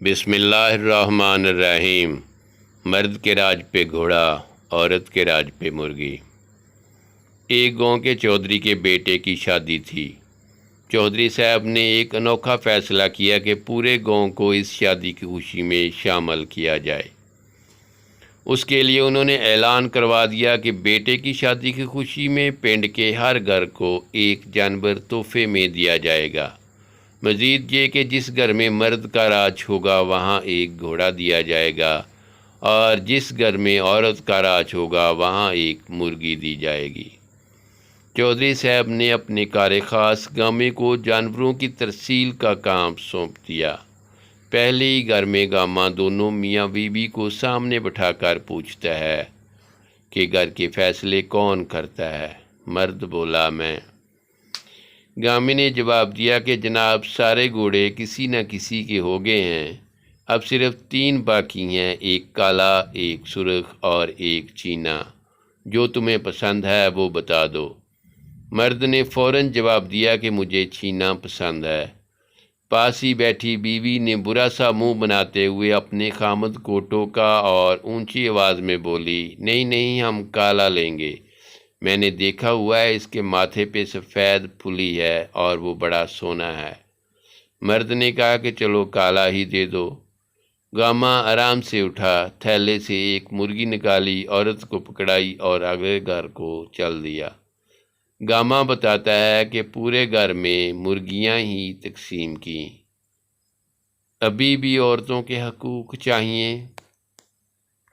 بسم اللہ الرحمن الرحیم۔ مرد کے راج پہ گھوڑا، عورت کے راج پہ مرغی۔ ایک گاؤں کے چودھری کے بیٹے کی شادی تھی۔ چودھری صاحب نے ایک انوکھا فیصلہ کیا کہ پورے گاؤں کو اس شادی کی خوشی میں شامل کیا جائے۔ اس کے لیے انہوں نے اعلان کروا دیا کہ بیٹے کی شادی کی خوشی میں پنڈ کے ہر گھر کو ایک جانور تحفے میں دیا جائے گا۔ مزید یہ کہ جس گھر میں مرد کا راج ہوگا وہاں ایک گھوڑا دیا جائے گا، اور جس گھر میں عورت کا راج ہوگا وہاں ایک مرغی دی جائے گی۔ چودھری صاحب نے اپنے کار خاص گامے کو جانوروں کی ترسیل کا کام سونپ دیا۔ پہلے ہی گھر میں گاما دونوں میاں بیوی کو سامنے بٹھا کر پوچھتا ہے کہ گھر کے فیصلے کون کرتا ہے؟ مرد بولا، میں۔ گامے نے جواب دیا کہ جناب، سارے گھوڑے کسی نہ کسی کے ہو گئے ہیں، اب صرف 3 باقی ہیں، ایک کالا، ایک سرخ اور ایک چینا۔ جو تمہیں پسند ہے وہ بتا دو۔ مرد نے فوراً جواب دیا کہ مجھے چینا پسند ہے۔ پاس ہی بیٹھی بیوی نے برا سا منہ بناتے ہوئے اپنے خامد کو ٹوکا اور اونچی آواز میں بولی، نہیں نہیں، ہم کالا لیں گے، میں نے دیکھا ہوا ہے، اس کے ماتھے پہ سفید پھلی ہے اور وہ بڑا سونا ہے۔ مرد نے کہا کہ چلو کالا ہی دے دو۔ گاما آرام سے اٹھا، تھیلے سے ایک مرغی نکالی، عورت کو پکڑائی اور اگلے گھر کو چل دیا۔ گاما بتاتا ہے کہ پورے گھر میں مرغیاں ہی تقسیم کیں۔ ابھی بھی عورتوں کے حقوق چاہیے۔